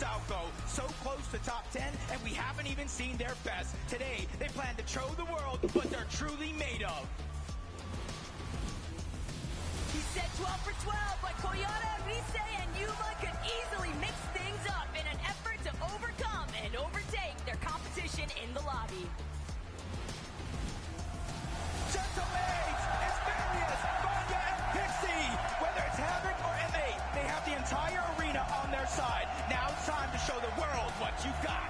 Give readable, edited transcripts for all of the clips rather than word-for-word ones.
Salco. So close to top 10, and we haven't even seen their best. Today, they plan to show the world what they're truly made of. He said 12 for 12, but Koyata, Rise, and Yuma could easily mix things up in an effort to overcome and overtake their competition in the lobby. Gentlemaids, Asterius, Vanya, and Pixie. Whether it's Havoc or M8, they have the entire arena on their side. Now it's time to show the world what you got.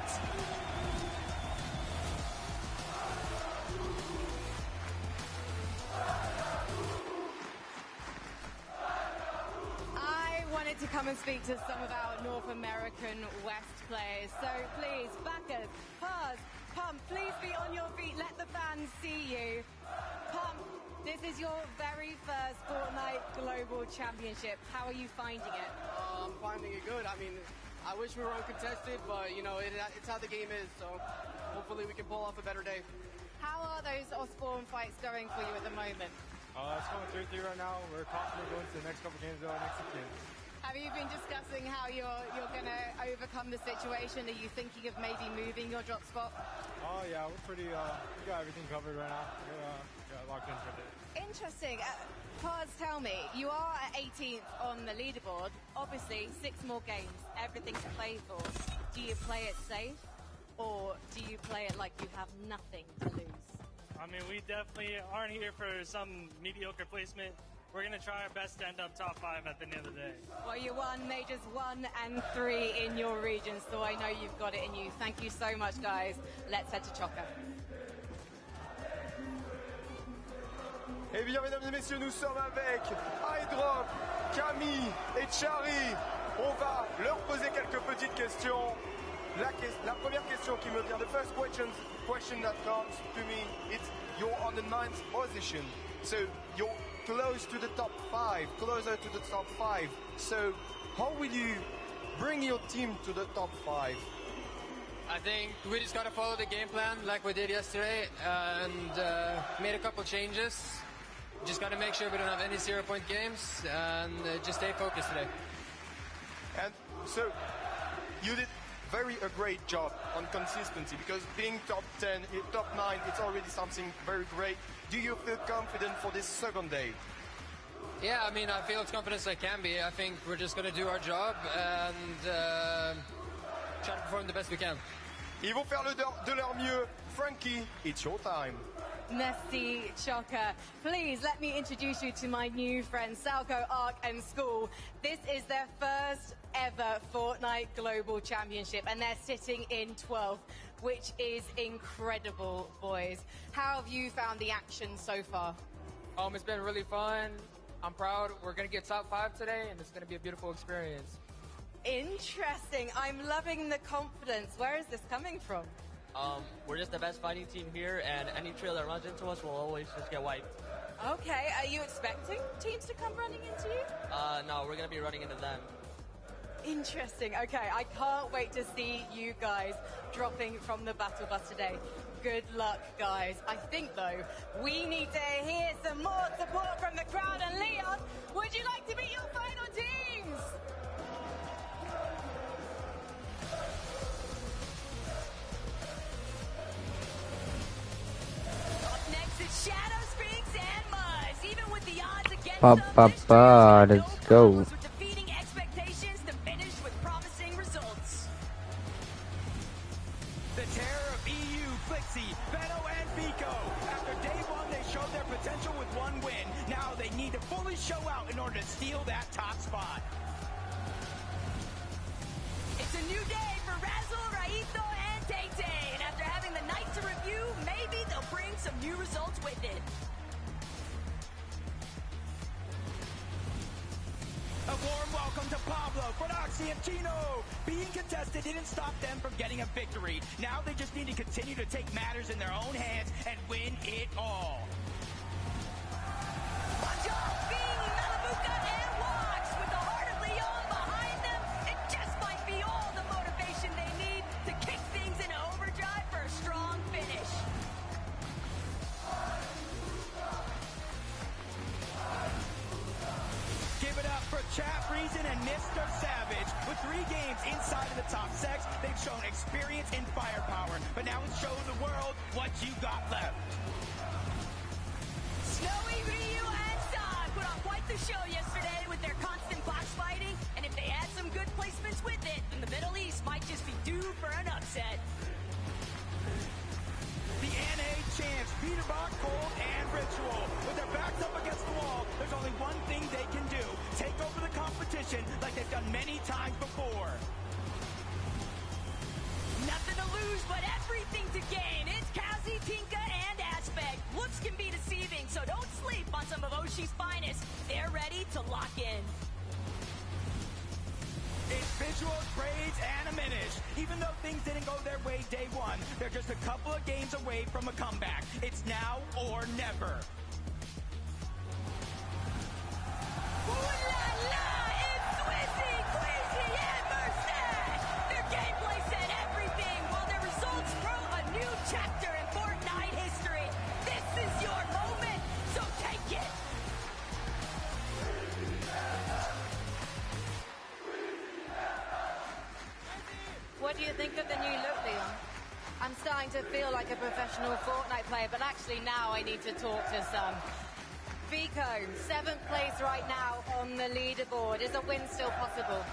I wanted to come and speak to some of our North American West players. So please, backers, Paz, Pump, please be on your feet. Let the fans see you. Pump, this is your very first Fortnite Global Championship. How are you finding it? I'm finding it good. I mean, I wish we were uncontested, but, you know, it's how the game is, so hopefully we can pull off a better day. How are those Osborne fights going for you at the moment? It's going 3-3 right now. We're confident going to the next couple games, next 6 games. Have you been discussing how you're going to overcome the situation? Are you thinking of maybe moving your drop spot? Oh, yeah, we're pretty, we got everything covered right now. We're locked in for it. Interesting. Paz, tell me, you are at 18th on the leaderboard. Obviously, 6 more games, everything to play for. Do you play it safe, or do you play it like you have nothing to lose? I mean, we definitely aren't here for some mediocre placement. We're going to try our best to end up top 5 at the end of the day. Well, you won majors 1 and 3 in your region, so I know you've got it in you. Thank you so much, guys. Let's head to Choca. Eh bien, mesdames et messieurs, nous sommes avec iDrop, Camille et Chari. On va leur poser quelques petites questions. La première question qui me vient, the first question that comes to me, it's you're on the 9th position. So you're close to the top 5, closer to the top 5. So how will you bring your team to the top 5? I think we just got to follow the game plan like we did yesterday and made a couple changes. Just got to make sure we don't have any 0-point games and just stay focused today. And so you did a great job on consistency because being top 10, top 9, it's already something very great. Do you feel confident for this second day? Yeah, I mean, I feel as confident as I can be. I think we're just going to do our job and try to perform the best we can. Ils vont faire de leur mieux. Frankie, it's your time. Merci, Choca. Please let me introduce you to my new friends, Salco, Arc, and School. This is their first ever Fortnite Global Championship, and they're sitting in 12th, which is incredible, boys. How have you found the action so far? It's been really fun. I'm proud. We're going to get top 5 today, and it's going to be a beautiful experience. Interesting. I'm loving the confidence. Where is this coming from? We're just the best fighting team here, and any trail that runs into us will always just get wiped. Okay, are you expecting teams to come running into you? No, we're going to be running into them. Interesting. Okay, I can't wait to see you guys dropping from the battle bus today. Good luck, guys. I think, though, we need to hear some more support from the crowd. And Leon, would you like to meet your final teams? Up next is Shadow Sphinx and Muzz. Even with the odds against them, let's go. defeating expectations to finish with promising results. The terror of EU, Flixie, Benno, and Vico. After day 1, they showed their potential with 1 win. Now they need to fully show out in order to steal that top spot. It's a new day for Razzle, Raito, and Tay-Tay. And after having the night to review, maybe they'll bring some new results with it. A warm welcome to Pablo, Brodoxy, and Chino. Being contested didn't stop them from getting a victory. Now they just need to continue to take matters in their own hands and win it all. Banjal, Bing, Malabuka, and Wax with the heart of Leon behind them. It just might be all the motivation they need to kick things into overdrive for a strong finish. Give it up for Chaffrey season and Mr. Savage. With 3 games inside of the top 6, they've shown experience and firepower. But now it's show the world what you got left. Snowy, Ryu, and Zod put on quite the show yesterday with their constant box fighting. And if they add some good placements with it, then the Middle East might just be due for an upset. The NA champs, Peterbach, Cold, and Ritual. With their backs up against the wall, there's only one thing they can do. Take over the competition like they've done many times before. Nothing to lose, but everything to gain. It's Kazi, Tinka, and Aspect. Looks can be deceiving, so don't sleep on some of Oshi's finest. They're ready to lock in. It's Visuals, Braids, and a Minish. Even though things didn't go their way day 1, they're just a couple of games away from a comeback. It's now or never. Ooh la la! It's Swizzy, Queasy, and Merstash! Their gameplay said everything, while their results wrote a new chapter in Fortnite history. This is your moment, so take it! What do you think of the new look, Leon? I'm starting to feel like a professional Fortnite player, but actually now I need to talk to some. Vico, 7th place right now on the leaderboard. Is a win still possible?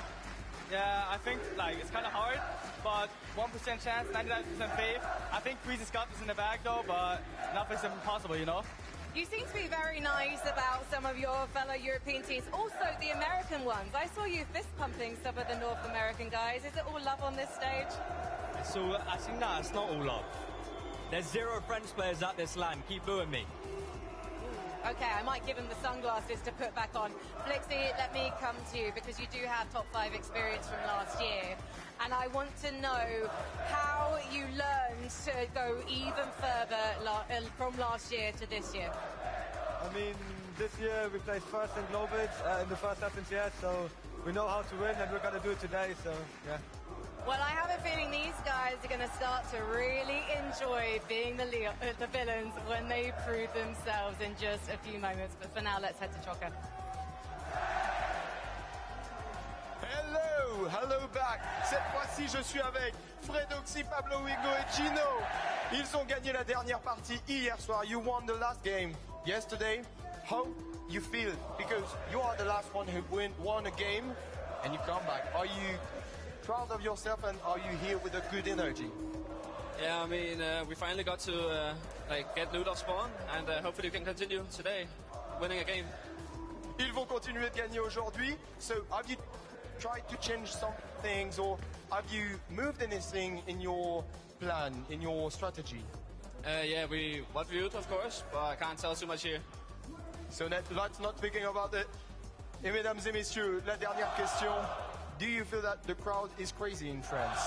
Yeah, I think it's kind of hard, but 1% chance, 99% faith. I think Queasy's got this in the bag though, but nothing's impossible, you know? You seem to be very nice about some of your fellow European teams, also the American ones. I saw you fist pumping some of the North American guys. Is it all love on this stage? So I think that it's not all love. There's 0 French players at this LAN. Keep booing me. Okay, I might give him the sunglasses to put back on. Flixie, let me come to you because you do have top 5 experience from last year. And I want to know how you learned to go even further from last year to this year. I mean, this year we played first in Globage in the first FNCS, so we know how to win and we're going to do it today, so yeah. Well, I have a feeling these guys are going to start to really enjoy being the villains when they prove themselves in just a few moments. But for now, let's head to Choca. Hello back. Cette fois-ci, je suis avec Fredoxy, Pablo Wigo et Gino. Ils ont gagné la dernière partie hier soir. You won the last game yesterday. How you feel? Because you are the last one who won a game and you come back. Are you proud of yourself and are you here with a good energy? Yeah, I mean, we finally got to get loot off spawn and hopefully we can continue today winning a game. Ils vont continuer de gagner aujourd'hui. So have you tried to change some things or have you moved anything in your plan, in your strategy? Yeah, we viewed, of course, but I can't tell too much here. So let's not speaking about it. Et mesdames et messieurs, la dernière question. Do you feel that the crowd is crazy in France?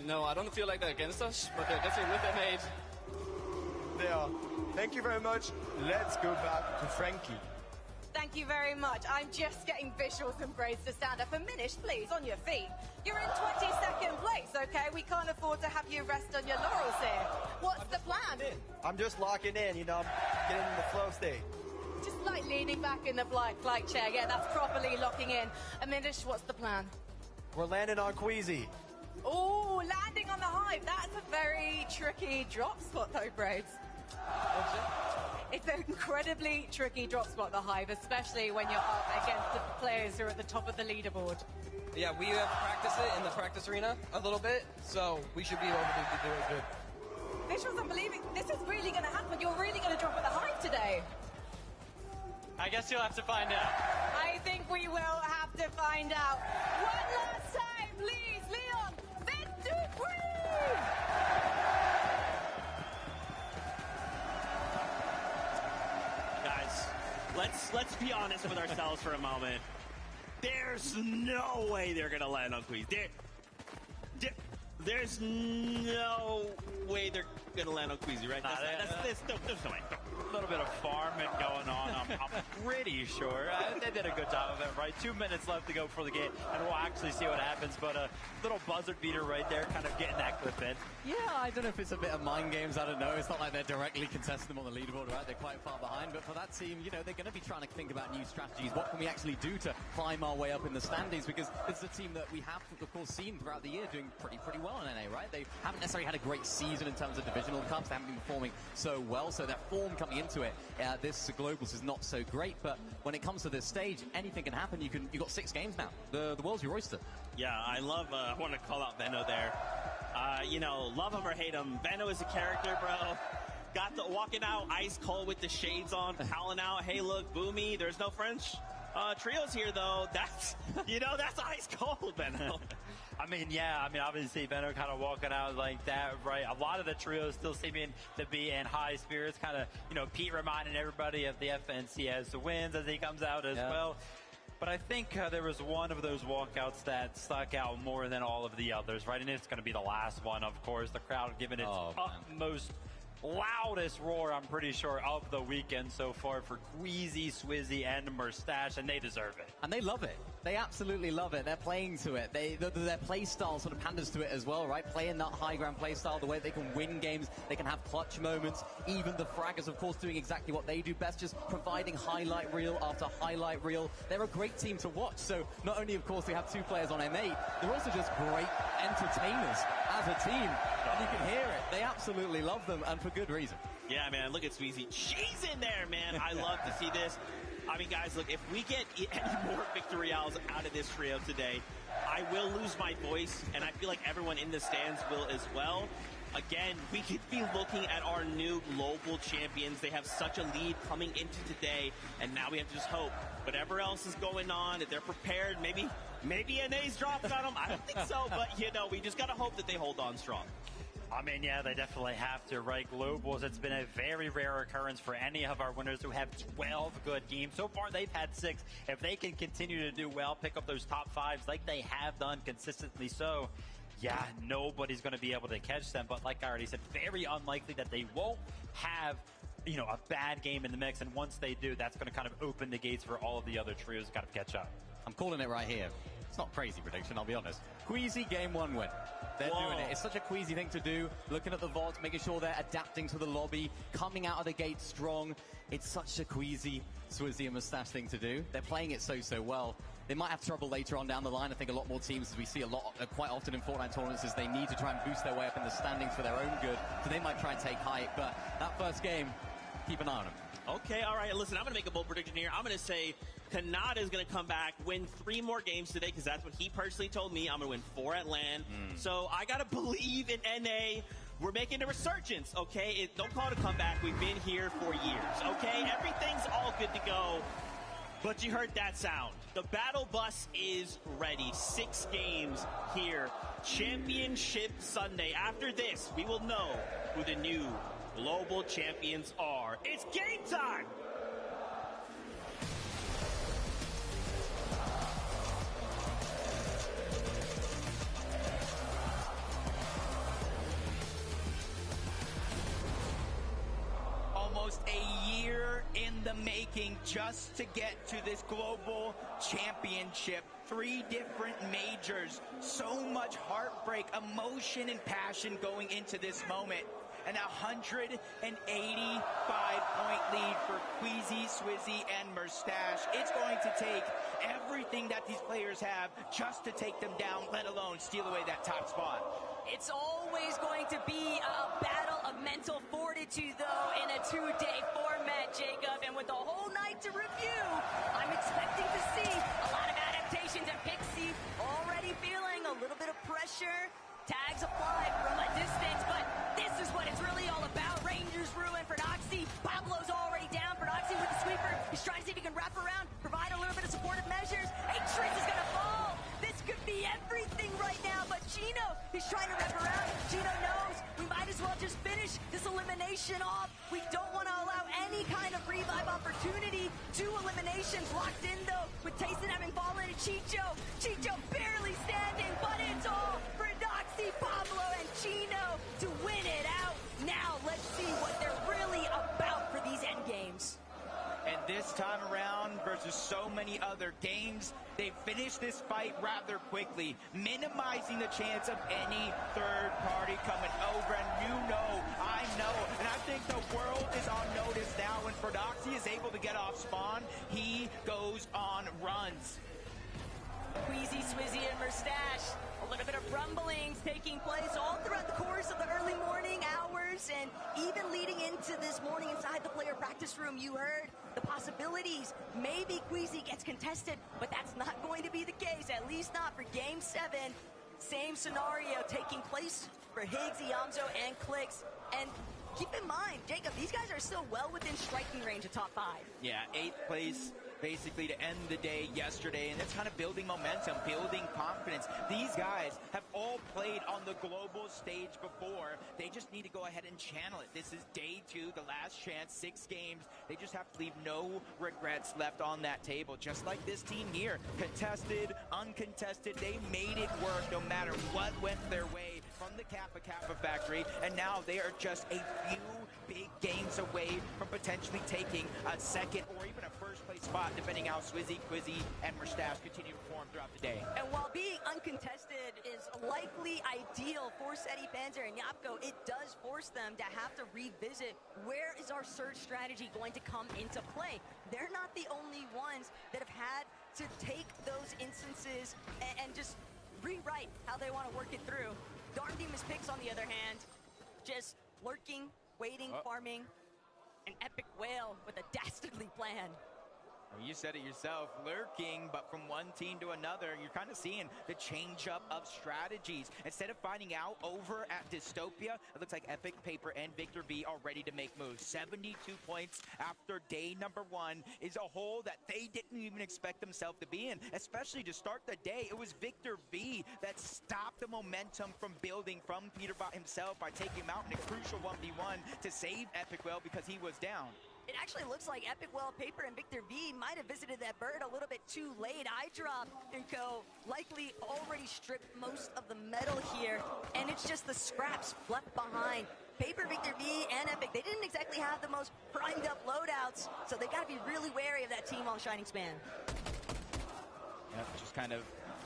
No, I don't feel like they're against us, but they're definitely with their mate. They are. Thank you very much. Let's go back to Frankie. Thank you very much. I'm just getting visuals and Braids to stand up. And Minish, please, on your feet. You're in 22nd place, okay? We can't afford to have you rest on your laurels here. What's the plan? I'm just locking in, you know, getting in the flow state. Just like leaning back in the flight chair. Yeah, that's properly locking in. And Minish, what's the plan? We're landing on Queasy. Oh, landing on the hive. That's a very tricky drop spot, though, Braids. It's an incredibly tricky drop spot, the hive, especially when you're up against the players who are at the top of the leaderboard. Yeah, we have practiced it in the practice arena a little bit, so we should be able to do it good. Visuals, I'm believing this is really going to happen. You're really going to drop at the hive today. I guess you'll have to find out. I think we will have to find out. One last time, please, Leon. 1, 2, 3! Let's be honest with ourselves for a moment. There's no way they're gonna land on Queasy. There's no way they're going to land on Queasy, right? There's no way. A little bit of farming going on. I'm pretty sure. They did a good job of it, right? 2 minutes left to go for the game, and we'll actually see what happens. But a little buzzer beater right there, kind of getting that clip in. Yeah, I don't know if it's a bit of mind games. I don't know. It's not like they're directly contesting them on the leaderboard, right? They're quite far behind. But for that team, you know, they're going to be trying to think about new strategies. What can we actually do to climb our way up in the standings? Because it's a team that we have, of course, seen throughout the year doing pretty well in NA, right? They haven't necessarily had a great season in terms of divisional cups. They haven't been performing so well. So their form coming into it, this Globals is not so great. But when it comes to this stage, anything can happen. You've got 6 games now. The world's your oyster. Yeah, I love, I want to call out Veno there. You know, love him or hate him, Veno is a character, bro. Got the walking out ice cold with the shades on, calling out, hey, look, Boomy, there's no French trios here, though. That's, you know, that's ice cold, Veno. I mean, yeah, obviously, Veno kind of walking out like that, right? A lot of the trios still seeming to be in high spirits, kind of, you know, Pete reminding everybody of the FNCS wins as he comes out as well. But I think there was one of those walkouts that stuck out more than all of the others, right? And it's going to be the last one, of course. The crowd giving its utmost, loudest roar, I'm pretty sure, of the weekend so far for Queasy, Swizzy, and Merstache, and they deserve it. And they love it. They absolutely love it. They're playing to it. Their play style sort of panders to it as well, right? Playing that high ground play style, the way they can win games, they can have clutch moments. Even the Fraggers, of course, doing exactly what they do best, just providing highlight reel after highlight reel. They're a great team to watch. So not only, of course, they have 2 players on M8, they're also just great entertainers as a team. And you can hear it. They absolutely love them, and for good reason. Yeah, man, look at Sweezy. She's in there, man. I love to see this. I mean, guys, look, if we get any more Victorials out of this trio today, I will lose my voice, and I feel like everyone in the stands will as well. Again, we could be looking at our new global champions. They have such a lead coming into today, and now we have to just hope whatever else is going on, that they're prepared. Maybe NA's dropping on them. I don't think so, but, you know, we just got to hope that they hold on strong. I mean, yeah, they definitely have to, right? Globals, it's been a very rare occurrence for any of our winners who have 12 good games. So far, they've had 6. If they can continue to do well, pick up those top 5s like they have done consistently so, yeah, nobody's going to be able to catch them. But like I already said, very unlikely that they won't have, you know, a bad game in the mix. And once they do, that's going to kind of open the gates for all of the other trios to kind of catch up. I'm calling it right here. It's not a crazy prediction, I'll be honest. Queasy game 1 win. They're doing it. It's such a Queasy thing to do. Looking at the vaults, making sure they're adapting to the lobby, coming out of the gate strong. It's such a Queasy, Swizzy, and Merstache thing to do. They're playing it so well. They might have trouble later on down the line. I think a lot more teams, as we see quite often in Fortnite tournaments, is they need to try and boost their way up in the standings for their own good. So they might try and take height. But that first game, keep an eye on them. Okay, all right. Listen, I'm going to make a bold prediction here. I'm going to say Kanata is going to come back, win 3 more games today, because that's what he personally told me. I'm going to win 4 at LAN. So I got to believe in NA. We're making a resurgence, okay? Don't call it a comeback. We've been here for years, okay? Everything's all good to go. But you heard that sound. The battle bus is ready. 6 games here. Championship Sunday. After this, we will know who the new global champions are. It's game time! Almost a year in the making just to get to this global championship. 3 different majors. So much heartbreak, emotion, and passion going into this moment. An 185-point lead for Queasy, Swizzy, and Merstache. It's going to take everything that these players have just to take them down, let alone steal away that top spot. It's always going to be a battle of mental fortitude, though, in a 2-day format, Jacob. And with the whole night to review, I'm expecting to see a lot of adaptations. And Pixie already feeling a little bit of pressure. Tags applied from a distance, but this is what it's really all about. Rangers ruin for Noxy. Pablo's already down for Noxy with the sweeper. He's trying to see if he can wrap around, provide a little bit of supportive measures. Hey, Triss is gonna fall. This could be everything right now, but Chino, he's trying to wrap around. Chino knows we might as well just finish this elimination off. We don't want to allow any kind of revive opportunity. 2 eliminations locked in, though, with Tayson having fallen to Chicho. Chicho barely standing, but it's all for Noxy, Pablo, and Chino to win it out. Now let's see what they're really about for these end games. And this time around, versus so many other games, they finished this fight rather quickly, minimizing the chance of any third party coming over. And you know, I know, and I think the world is on notice now. When Frodoxy is able to get off spawn, he goes on runs. Queasy, Swizzy, and Merstache. A little bit of rumblings taking place all throughout the course of the early morning hours, and even leading into this morning inside the player practice room. You heard the possibilities. Maybe Queasy gets contested, but that's not going to be the case, at least not for Game 7. Same scenario taking place for Higgs, Iamzo, and Clix. And keep in mind, Jacob, these guys are still well within striking range of top 5. Yeah, 8th place basically to end the day yesterday, and it's kind of building momentum, building confidence. These guys have all played on the global stage before. They just need to go ahead and channel it. This is day 2, the last chance, 6 games. They just have to leave no regrets left on that table, just like this team here. Contested, uncontested, they made it work no matter what went their way from the Kappa Kappa factory, and now they are just a few big games away from potentially taking a second or even a first place spot, depending how Swizzy, Quizzy, and Merstache continue to perform throughout the day. And while being uncontested is likely ideal for Seti Panzer and Yapko, it does force them to have to revisit where is our surge strategy going to come into play. They're not the only ones that have had to take those instances and just rewrite how they want to work it through. Darmdemon's Picks, on the other hand, just lurking, waiting, farming, an epic whale with a dastardly plan. Well, you said it yourself, lurking, but from one team to another, you're kind of seeing the change up of strategies. Instead of finding out over at Dystopia, it looks like Epic, Paper, and Victor V are ready to make moves. 72 points after day number 1 is a hole that they didn't even expect themselves to be in, especially to start the day. It was Victor V that stopped the momentum from building from Peterbot himself by taking him out in a crucial 1v1 to save Epic Well because he was down. It actually looks like Epic Well, Paper, and Victor V might have visited that bird a little bit too late. iDrop and co likely already stripped most of the metal here, and it's just the scraps left behind. Paper, Victor V, and Epic, they didn't exactly have the most primed up loadouts, so they got to be really wary of that team on Shining Span. Yep, just kind of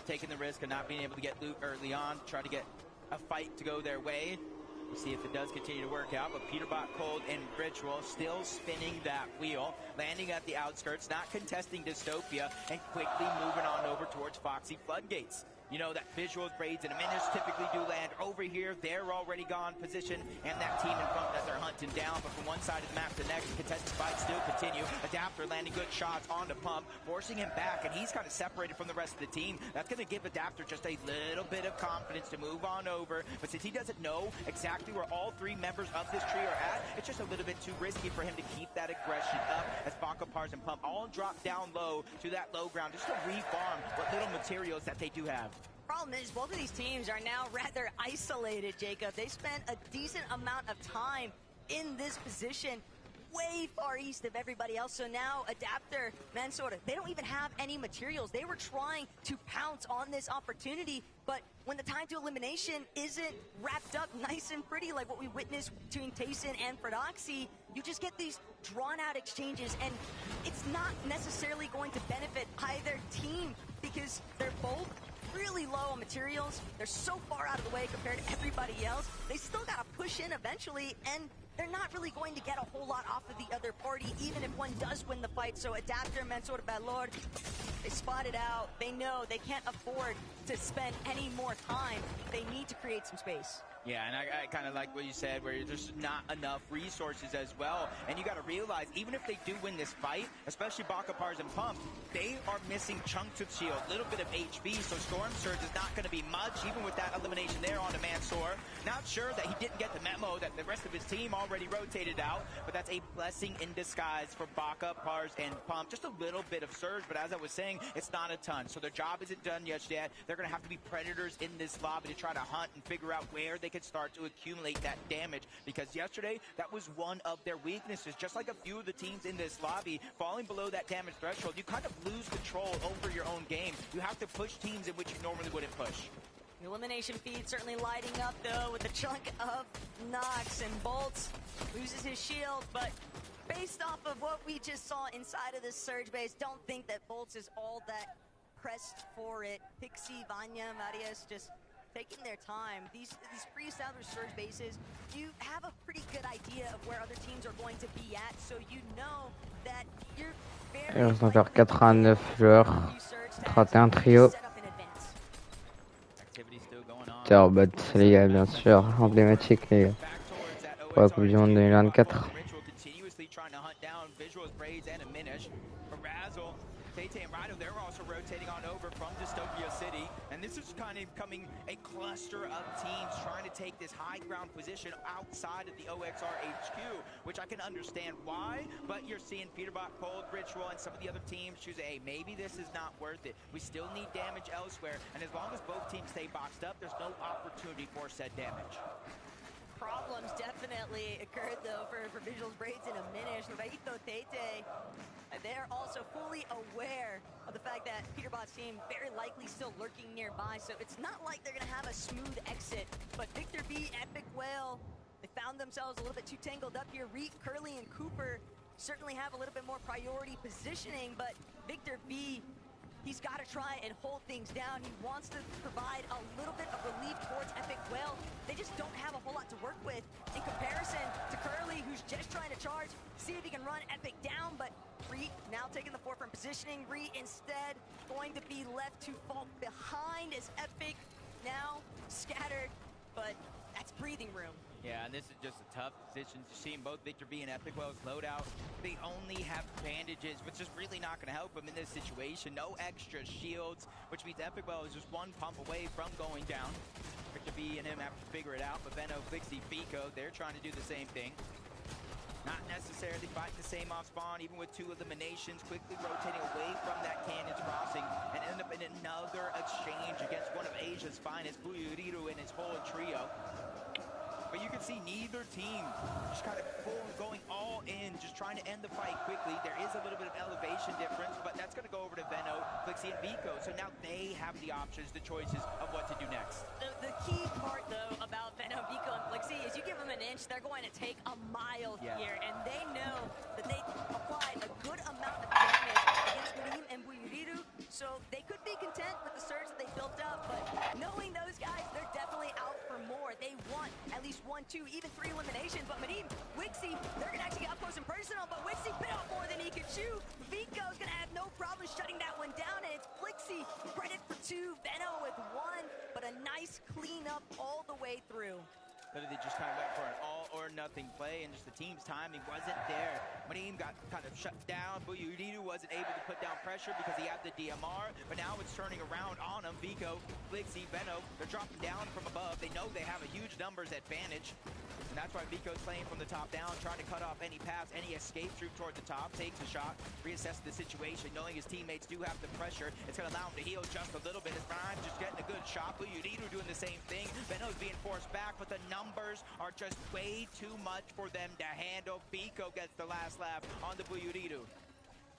taking the risk of not being able to get loot early on, try to get a fight to go their way. We'll see if it does continue to work out, but Peterbot, Cold, and Ritual still spinning that wheel, landing at the outskirts, not contesting Dystopia, and quickly moving on over towards Foxy Floodgates. You know that Visuals, Braids, and Aminus typically do land over here. They're already gone position, and that team in front that they're hunting down. But from one side of the map to the next, contested fights still continue. Adapter landing good shots on the pump, forcing him back, and he's kind of separated from the rest of the team. That's going to give Adapter just a little bit of confidence to move on over. But since he doesn't know exactly where all 3 members of this tree are at, it's just a little bit too risky for him to keep that aggression up as Baka, Pars, and Pump all drop down low to that low ground just to refarm what little materials that they do have. Problem is, both of these teams are now rather isolated, Jacob. They spent a decent amount of time in this position, way far east of everybody else. So now Adapter, Mansoda, they don't even have any materials. They were trying to pounce on this opportunity, but when the time to elimination isn't wrapped up nice and pretty like what we witnessed between Tayson and Frodoxy, you just get these drawn-out exchanges, and it's not necessarily going to benefit either team because they're both really low on materials. They're so far out of the way compared to everybody else. They still got to push in eventually, and they're not really going to get a whole lot off of the other party, even if one does win the fight. So Adapter, Mansoda, Balor, they spot it out. They know they can't afford to spend any more time. They need to create some space. Yeah, and I kind of like what you said, where there's not enough resources as well. And you got to realize, even if they do win this fight, especially Baka, Pars, and Pump, they are missing chunks of shield, a little bit of HP, so Storm Surge is not going to be much, even with that elimination there on the Mansoor. Not sure that he didn't get the memo that the rest of his team already rotated out, but that's a blessing in disguise for Baka, Pars, and Pump. Just a little bit of Surge, but as I was saying, it's not a ton. So their job isn't done yet. They're going to have to be predators in this lobby to try to hunt and figure out where they could start to accumulate that damage, because yesterday that was one of their weaknesses. Just like a few of the teams in this lobby, falling below that damage threshold, you kind of lose control over your own game. You have to push teams in which you normally wouldn't push. The elimination feed certainly lighting up, though, with a chunk of Nox, and Boltz loses his shield, but based off of what we just saw inside of this Surge base, don't think that Boltz is all that pressed for it. Pixie, Vanya, Marius just taking their time. These pre-established Surge bases, you have a pretty good idea of where other teams are going to be at, so you know that you're very... Et on s'en fait 89 joueurs, 31 trio. Turbot, les gars, bien sûr, emblématique les gars, pour la Coupe du Monde 2024. Tay-Tay and Rhino, they're also rotating on over from Dystopia City, and this is kind of becoming a cluster of teams trying to take this high ground position outside of the OXR HQ, which I can understand why, but you're seeing Peterbot, Cold, Ritual, and some of the other teams choose, hey, maybe this is not worth it. We still need damage elsewhere, and as long as both teams stay boxed up, there's no opportunity for said damage. Problems definitely occurred, though, for Visuals Braids in a minute. Novaito, Tay-Tay, they're also fully aware of the fact that Peterbot's team very likely still lurking nearby, so it's not like they're going to have a smooth exit. But Victor V, Epic Whale, they found themselves a little bit too tangled up here. Reek, Curly, and Cooper certainly have a little bit more priority positioning, but Victor V, he's got to try and hold things down. He wants to provide a little bit of relief towards Epic Whale. They just don't have a whole lot to work with in comparison to Curly, who's just trying to charge, see if he can run Epic down, but Reet now taking the forefront positioning. Reet instead going to be left to fall behind as Epic now scattered, but that's breathing room. Yeah, and this is just a tough position to see both Victor V and Epic Well's loadout. They only have bandages, which is really not going to help them in this situation. No extra shields, which means Epic Well is just one pump away from going down. Victor V and him have to figure it out, but Veno, Flixie, Vico, they're trying to do the same thing. Not necessarily fighting the same off spawn, even with 2 eliminations, quickly rotating away from that Cannon's Crossing and end up in another exchange against one of Asia's finest, Buyuriru and his whole trio. But you can see neither team just kind of going all in, just trying to end the fight quickly. There is a little bit of elevation difference, but that's going to go over to Veno, Flixie, and Vico. So now they have the options, the choices of what to do next. The key part, though, about Veno, Vico, and Flixie is you give them an inch, they're going to take a mile here. And they know that they applied a good amount of damage against Marim and Buyuriru, so they could be content with the surge that they built up, but knowing those guys, they're definitely out for more. They want at least 1, 2, even 3 eliminations, but Marim, Wixie, they're gonna actually get up close and personal, but Wixie bit off more than he could chew. Vico's gonna have no problem shutting that one down, and it's Flixie credit for 2, Veno with 1, but a nice cleanup all the way through. Literally just kind of went for an all-or-nothing play, and just the team's timing wasn't there. Marim got kind of shut down. Buyuriru wasn't able to put down pressure because he had the DMR, but now it's turning around on him. Vico, Flixie, Veno, they're dropping down from above. They know they have a huge numbers advantage, and that's why Vico's playing from the top down, trying to cut off any paths, any escape route toward the top, takes a shot, reassesses the situation, knowing his teammates do have the pressure. It's going to allow him to heal just a little bit. As Brian just getting a good shot. Buyuriru doing the same thing. Veno's being forced back, but the numbers are just way too much for them to handle. Vico gets the last laugh on the Buyuriru.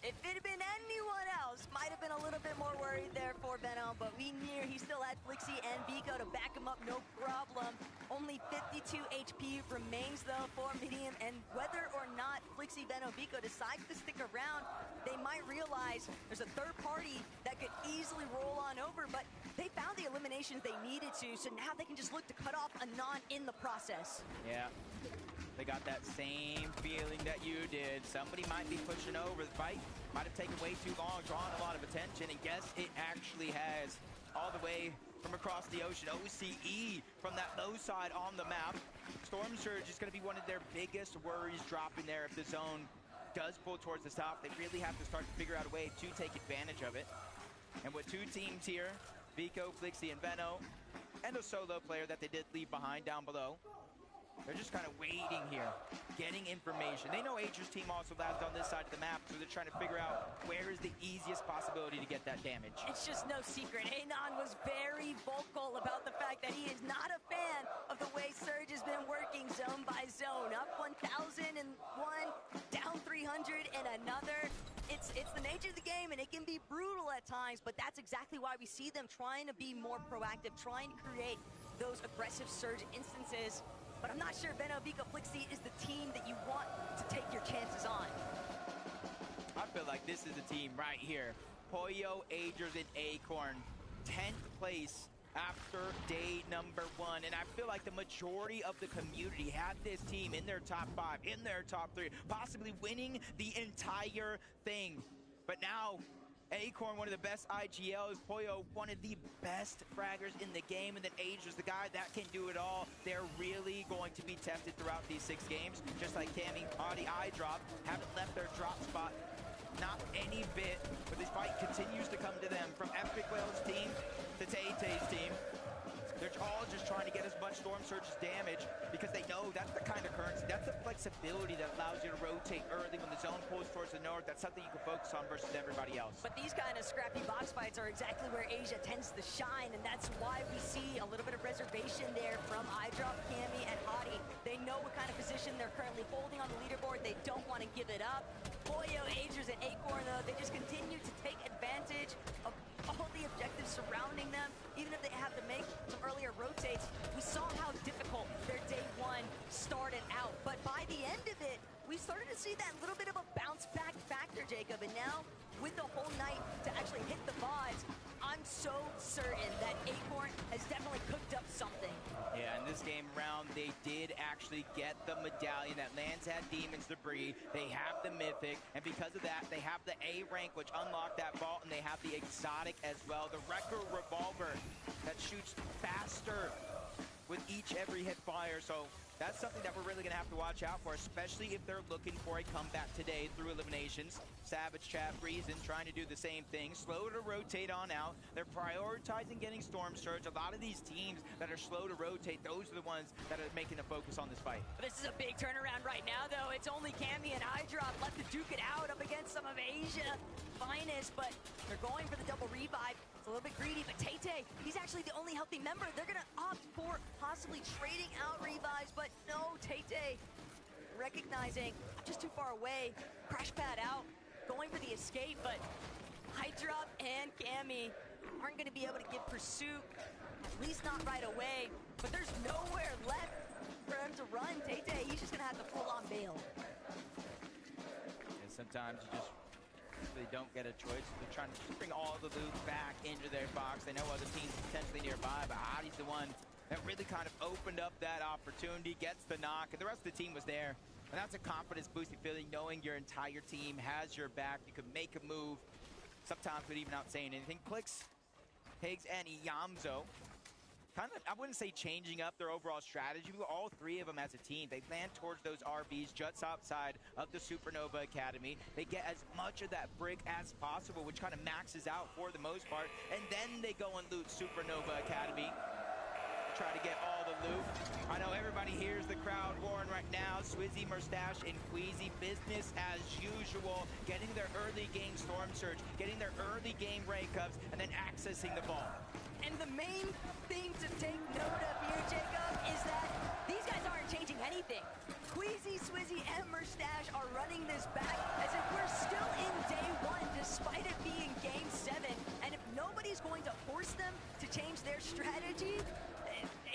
If it had been anyone else, might have been a little bit more worried there for Veno, but we knew he still had Flixie and Vico to back him up, no problem. Only 52 HP remains, though, for Medium, and whether or not Flixie, Veno, Vico decides to stick around, they might realize there's a third party that could easily roll on over, but they found the eliminations they needed to, so now they can just look to cut off Anon in the process. Yeah. They got that same feeling that you did. Somebody might be pushing over. The fight might have taken way too long, drawn a lot of attention, and guess it actually has. All the way from across the ocean, OCE from that low side on the map. Storm Surge is going to be one of their biggest worries dropping there if the zone does pull towards the top. They really have to start to figure out a way to take advantage of it. And with 2 teams here, Vico, Flixie, and Veno, and a solo player that they did leave behind down below, they're just kind of waiting here, getting information. They know Ager's team also lands on this side of the map, so they're trying to figure out where is the easiest possibility to get that damage. It's just no secret. Anon was very vocal about the fact that he is not a fan of the way Surge has been working zone by zone. Up 1,000 in one, down 300 in another. it's the nature of the game, and it can be brutal at times, but that's exactly why we see them trying to be more proactive, trying to create those aggressive surge instances. But I'm not sure Veno Vico Flixie is the team that you want to take your chances on. I feel like this is the team right here. Poyo, Agers, and Acorn, 10th place after day number 1, and I feel like the majority of the community had this team in their top 5, in their top 3, possibly winning the entire thing. But now, Acorn, one of the best IGLs, Poyo, one of the best fraggers in the game, and then Agers, the guy that can do it all. They're really going to be tested throughout these 6 games, just like Cammy, Audi, iDrop, haven't left their drop spot. Not any bit, but this fight continues to come to them. From Epic Whale's team to Tay-Tay's team, they're all just trying to get as much Storm Surge's damage because they know that's the kind of currency, that's the flexibility that allows you to rotate early when the zone pulls towards the north. That's something you can focus on versus everybody else. But these kind of scrappy box fights are exactly where Asia tends to shine, and that's why we see a little bit of reservation there from iDrop, Cammy, and Hadi. They know what kind of position they're currently holding on the leaderboard. They don't want to give it up. Poyo, Agers, and Acorn, though, they just continue to take advantage of all the objectives surrounding them, even if they have to make some earlier rotates. We saw how difficult their day 1 started out, but by the end of it, we started to see that little bit of a bounce back factor, Jacob, and now with the whole night to actually hit the VODs, I'm so certain that Acorn has definitely cooked up something. Yeah, in this game round, they did actually get the medallion that lands at Demon's Debris. They have the Mythic, and because of that, they have the A rank, which unlocked that vault, and they have the exotic as well. The Wrecker Revolver that shoots faster with every hit fire, so that's something that we're really going to have to watch out for, especially if they're looking for a comeback today through eliminations. Savage Chat, Reason trying to do the same thing. Slow to rotate on out. They're prioritizing getting Storm Surge. A lot of these teams that are slow to rotate, those are the ones that are making a focus on this fight. This is a big turnaround right now, though. It's only Cammy and iDrop left to duke it out up against some of Asia finest, but they're going for the double revive. It's a little bit greedy, but Tay-Tay, he's actually the only healthy member. They're going to opt for possibly trading out revives, but no, Tay-Tay recognizing just too far away. Crash pad out, going for the escape, but iDrop and Cammy aren't going to be able to give pursuit, at least not right away, but there's nowhere left for him to run. Tay-Tay, he's just going to have to full-on bail. And sometimes you just really don't get a choice. They're trying to just bring all the loot back into their box. They know other teams potentially nearby, but Adi's the one that really kind of opened up that opportunity, gets the knock, and the rest of the team was there. And that's a confidence-boosting feeling, knowing your entire team has your back. You can make a move, sometimes without even out saying anything. Clix, Higgs, and Yamzo kind of, I wouldn't say changing up their overall strategy, but all 3 of them as a team, they land towards those RVs just outside of the Supernova Academy. They get as much of that brick as possible, which kind of maxes out for the most part, and then they go and loot Supernova Academy. Try to get all the loot. I know everybody hears the crowd roaring right now. Swizzy, Mustache, and Queasy, business as usual. Getting their early game Storm Surge, getting their early game rank ups, and then accessing the ball. And the main thing to take note of here, Jacob, is that these guys aren't changing anything. Queasy, Swizzy, and Mustache are running this back as if we're still in day 1, despite it being game 7. And if nobody's going to force them to change their strategy,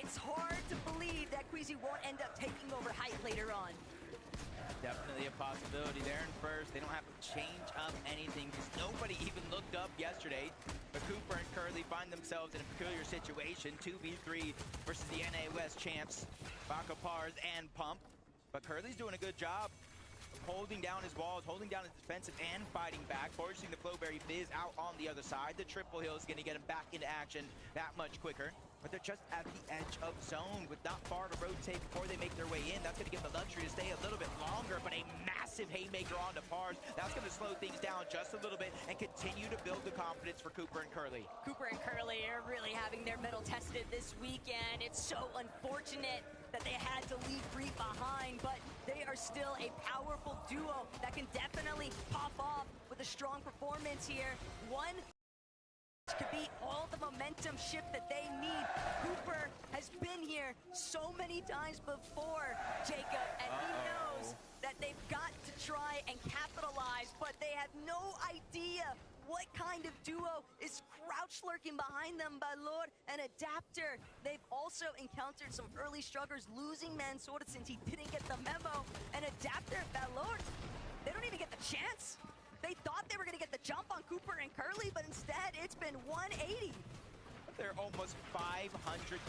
it's hard to believe that Queasy won't end up taking over height later on. Definitely a possibility. They're in first. They don't have to change up anything because nobody even looked up yesterday. But Cooper and Curly find themselves in a peculiar situation. 2v3 versus the NA West champs, Baka Pars and Pump. But Curly's doing a good job holding down his walls, holding down his defensive, and fighting back, forcing the Flowberry Fizz out on the other side. The triple hill is going to get him back into action that much quicker. But they're just at the edge of zone with not far to rotate before they make their way in. That's going to give the luxury to stay a little bit longer, but a massive haymaker onto Pars. That's going to slow things down just a little bit and continue to build the confidence for Cooper and Curly. Cooper and Curly are really having their mettle tested this weekend. It's so unfortunate that they had to leave Free behind, but they are still a powerful duo that can definitely pop off with a strong performance here. One could be all the momentum shift that they need. Cooper has been here so many times before, Jacob, and he knows that they've got to try and capitalize, but they have no idea what kind of duo is crouch lurking behind them. Balor and Adapter. They've also encountered some early strugglers, losing Mansoor since he didn't get the memo. And Adapter, Balor, they don't even get the chance. They thought they were going to get the jump on Cooper and Curly, but instead it's been 180. They're almost 500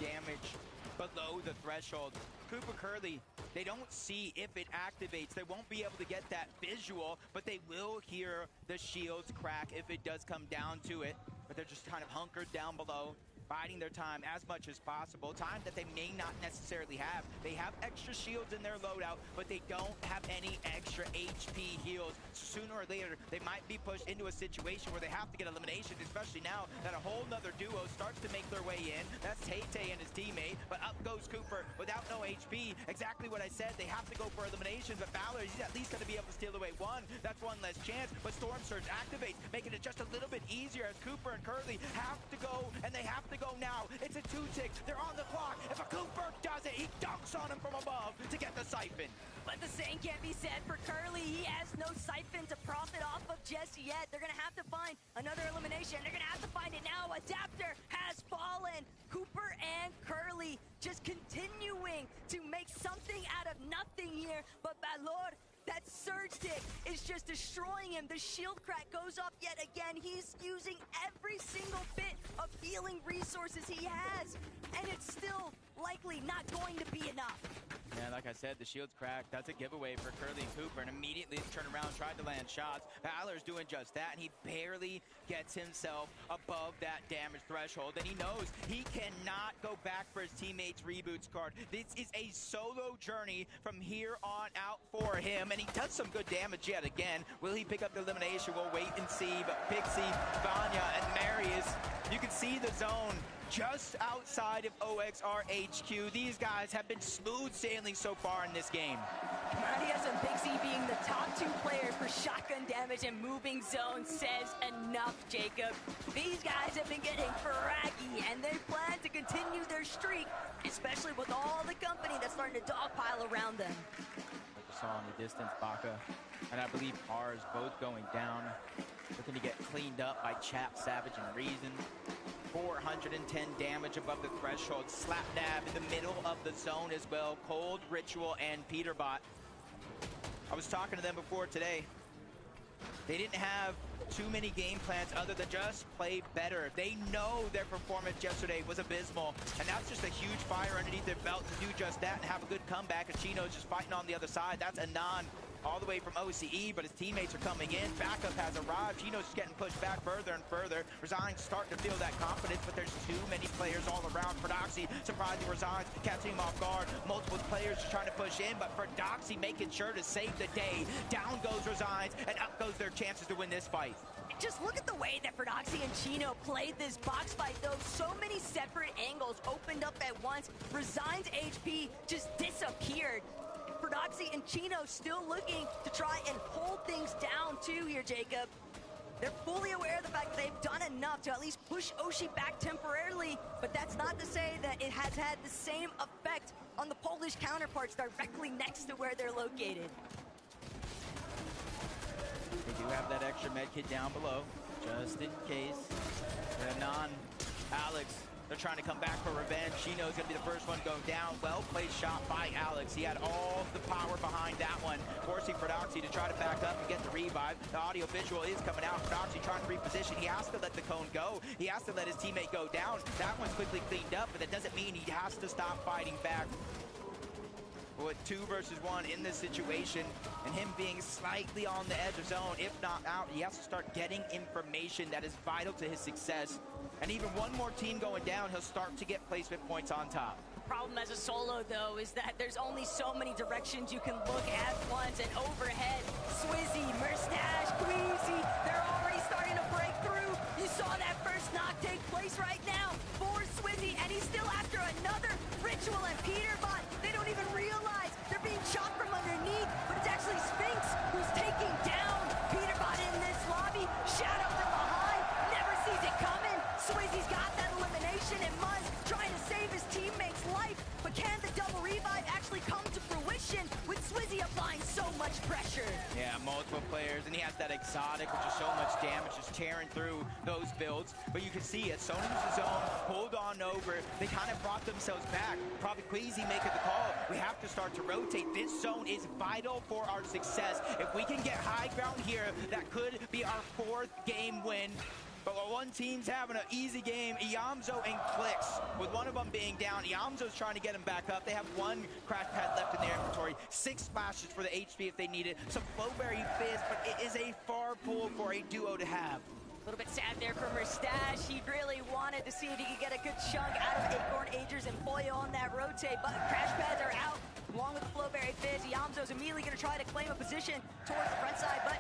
damage below the threshold. Cooper Curly, they don't see if it activates. They won't be able to get that visual, but they will hear the shields crack if it does come down to it. But they're just kind of hunkered down below, biding their time as much as possible. Time that they may not necessarily have. They have extra shields in their loadout, but they don't have any extra HP heals. Sooner or later, they might be pushed into a situation where they have to get elimination, especially now that a whole nother duo starts to make their way in. That's Tay-Tay and his teammate, but up goes Cooper without no HP. Exactly what I said, they have to go for eliminations, but Balor, he's at least going to be able to steal away one. That's one less chance, but Storm Surge activates, making it just a little bit easier as Cooper and Curly have to go, and they have to go now. It's a 2-tick. They're on the clock. If a Cooper does it, he dunks on him from above to get the siphon. But the same can't be said for Curly. He has no siphon to profit off of just yet. They're going to have to find another elimination. They're going to have to find it now. Adapter has fallen. Cooper and Curly just continuing to make something out of nothing here. But Balor, that surge tick is just destroying him. The shield crack goes up yet again. He's using every single bit of healing resources he has, and it's still likely not going to be enough. Yeah, like I said, the shield's cracked. That's a giveaway for Curly and Cooper, and immediately turned around, tried to land shots. Balor's doing just that, and he barely gets himself above that damage threshold, and he knows he cannot go back for his teammates' reboots card. This is a solo journey from here on out for him, and he does some good damage yet again. Will he pick up the elimination? We'll wait and see, but Pixie, Vanya, and Marius, you can see the zone just outside of OXR HQ. These guys have been smooth sailing so far in this game. Marius and Pixie being the top two players for shotgun damage and moving zone says enough, Jacob. These guys have been getting fraggy, and they plan to continue their streak, especially with all the company that's starting to dogpile around them. Like we saw in the distance, Baka and I believe Pars both going down, looking to get cleaned up by Chap, Savage, and Reason. 410 damage above the threshold. Slap dab in the middle of the zone as well. Cold, Ritual, and Peterbot. I was talking to them before today. They didn't have too many game plans other than just play better. They know their performance yesterday was abysmal, and that's just a huge fire underneath their belt to do just that and have a good comeback. And Chino's just fighting on the other side. That's Anon all the way from OCE, but his teammates are coming in. Backup has arrived. Chino's just getting pushed back further and further. Resign's starting to feel that confidence, but there's too many players all around. For Doxy, surprising Resign's, catching him off guard. Multiple players just trying to push in, but for Doxy making sure to save the day. Down goes Resign's, and up goes their chances to win this fight. Just look at the way that Ferdoxy and Chino played this box fight, though. So many separate angles opened up at once. Resign's HP just disappeared. Ferdoxy and Chino still looking to try and hold things down, too, here, Jacob. They're fully aware of the fact that they've done enough to at least push Oshi back temporarily, but that's not to say that it has had the same effect on the Polish counterparts directly next to where they're located. They do have that extra med kit down below, just in case. Anon, Alex, they're trying to come back for revenge. Chino's gonna be the first one going down. Well played shot by Alex. He had all the power behind that one, forcing Ferdoxy to try to back up and get the revive. The audio visual is coming out. Ferdoxy trying to reposition. He has to let the cone go. He has to let his teammate go down. That one's quickly cleaned up, but that doesn't mean he has to stop fighting back. With 2 versus 1 in this situation, and him being slightly on the edge of zone, if not out, he has to start getting information that is vital to his success. And even one more team going down, he'll start to get placement points on top. Problem as a solo, though, is that there's only so many directions you can look at once, and overhead, Swizzy, Merstash, Queasy, they're already starting to break through. You saw that first knock take place right now for Swizzy, and he's still after another Ritual and Peterbot. They don't even realize they're being shot from underneath, but it's actually Sphinx who's taking down Peterbot in this lobby. Shadow from behind, never sees it coming. Swizzy's got that elimination, and Muzz trying to save his teammate's life, but can the double revive actually come to fruition with Swizzy applying so much pressure? Yeah, multiple players, and he has that exotic, which is so much damage, just tearing through those builds. But you can see it, Sonin's zone pulled on over. They kind of brought themselves back. Probably Queasy making the call. We have to start to rotate. This zone is vital for our success. If we can get high ground here, that could be our 4th game win. But while one team's having an easy game, Iamzo and Clix, with one of them being down, Iamzo's trying to get him back up. They have 1 crash pad left in their inventory, 6 splashes for the HP if they need it, some Flowberry Fizz, but it is a far pull for a duo to have. A little bit sad there for Merstash. He really wanted to see if he could get a good chunk out of Acorn, Agers, and Poyo on that rotate, but crash pads are out along with the Flowberry Fizz. Iamzo's immediately going to try to claim a position towards the front side, but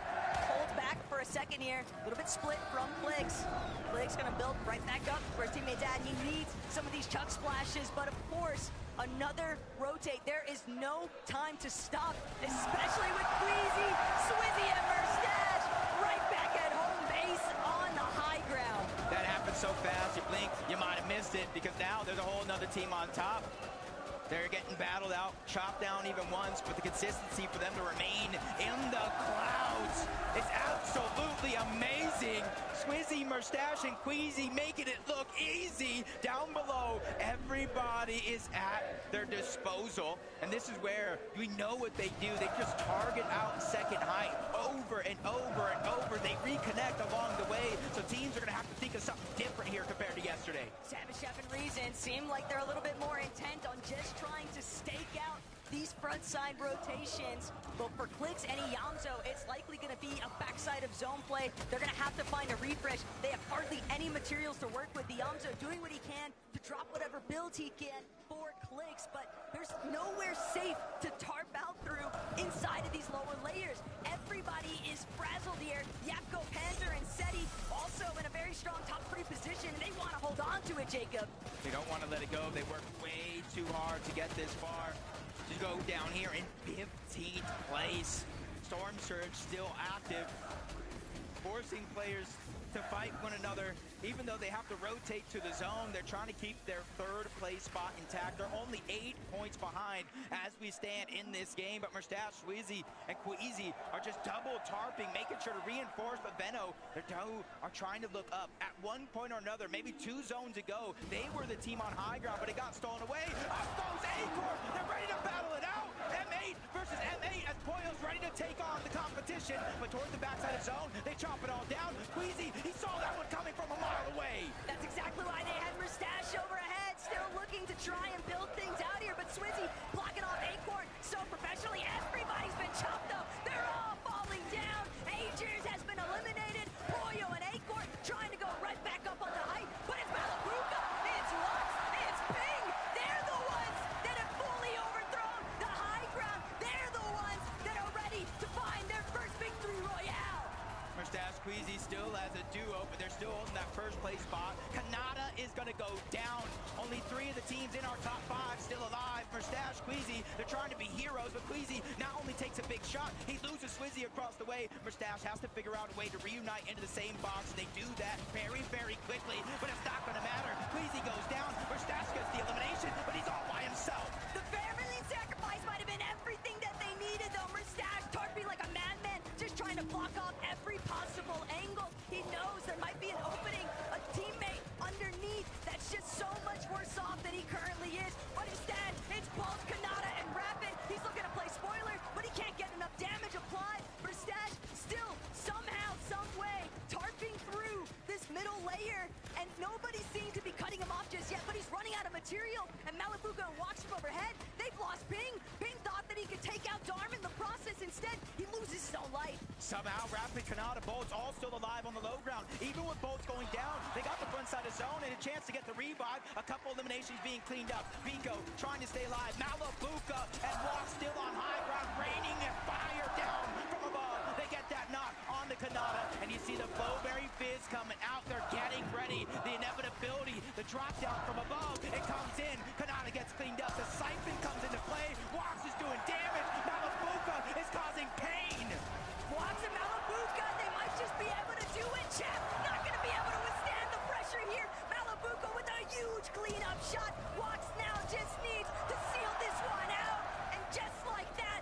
hold back for a second here. A little bit split from Clix. Clix going to build right back up where his teammate's at. He needs some of these chuck splashes, but of course, another rotate. There is no time to stop, especially with Queasy, Swizzy, and Merstash right back at home base on the high ground. That happened so fast, you blink, you might have missed it, because now there's a whole nother team on top. They're getting battled out, chopped down even once, but the consistency for them to remain in the clouds is absolutely amazing. Swizzy, Merstash, and Queasy making it look easy. Down below, everybody is at their disposal, and this is where we know what they do. They just target out second height over and over and over. They reconnect along the way, so teams are going to have to think of something different here compared to yesterday. Savage Chef and Reason seem like they're a little bit more intent on just trying to stake out these front side rotations. But for Clix and Iamzo, it's likely going to be a backside of zone play. They're going to have to find a refresh. They have hardly any materials to work with. Iamzo doing what he can to drop whatever builds he can for Clix, but there's nowhere safe to tarp out through inside of these lower layers. Everybody is frazzled here. Yapko, Panther, and Seti also in a very strong top 3 position, and they want to hold on to it, Jacob. They don't want to let it go. They worked way too hard to get this far. To go down here in 15th place. Storm Surge still active, forcing players to fight one another. Even though they have to rotate to the zone, they're trying to keep their 3rd place spot intact. They're only 8 points behind as we stand in this game, but Merstash, Swizzy, and Queasy are just double tarping, making sure to reinforce, but Veno, their two are trying to look up. At one point or another, maybe 2 zones ago, they were the team on high ground, but it got stolen away. Up goes Acorn! They're ready to battle it out! M8 versus M8 as Poyo's ready to take on the competition, but towards the backside of zone, they chop it all down. Queasy, he saw that one coming from a mile away. That's exactly why they had Merstash over ahead, still looking to try and build things out here, but Swizzy blocking off Acorn so professionally. Everybody's been chopped up. They're all falling down. Agers has been eliminated. Poyo and Acorn trying to go right back up on the height, but it's Malabuka, it's Lux, it's Ping. They're the ones that have fully overthrown the high ground. They're the ones that are ready to find their first victory royale. Merstash, Queasy still as a duo, but they're still holding that 1st place spot. Kanata is going to go down. Only 3 of the teams in our top 5 still alive. Merstash, Queasy, they're trying to be heroes, but Queasy not only takes a big shot, he loses Swizzy across the way. Merstash has to figure out a way to reunite into the same box. They do that very, very quickly, but it's not going to matter. Queasy goes down. Merstash gets the elimination, but he's all by himself. The family sacrifice might have been everything that they needed, though. Merstash tarping like a madman, just trying to block off every possible angle. He knows there might be an opening, a teammate underneath that's just so much worse off than he currently is. But instead, it's both Kanata and Rapid. He's looking to play spoiler, but he can't get enough damage applied. Merstash still somehow, some way, tarping through this middle layer, and nobody seems to be cutting him off just yet, but he's running out of material, and Malabuka walks from overhead. They've lost Ping. Ping thought that he could take out Dharm in the process. Instead, he loses his own life. Somehow, Rapid, Kanata, Bolts all still alive on the low ground. Even with Bolts going down, they got the front side of zone and a chance to get the revive. A couple eliminations being cleaned up. Vico trying to stay alive. Malabuka and Walk still on high ground, raining and fire down from above. They get that knock on the Kanata, and you see the Flowberry Fizz coming out. They're getting ready. The inevitability, the drop down from above, it comes in. Kanata gets cleaned up. The Siphon comes into play. Walks is doing damage. Malabuka is causing pain. Walks and Malabuka, they might just be able to do it, Chef. Not going to be able to withstand the pressure here. Malabuka with a huge cleanup shot. Walks now just needs to seal this one out. And just like that,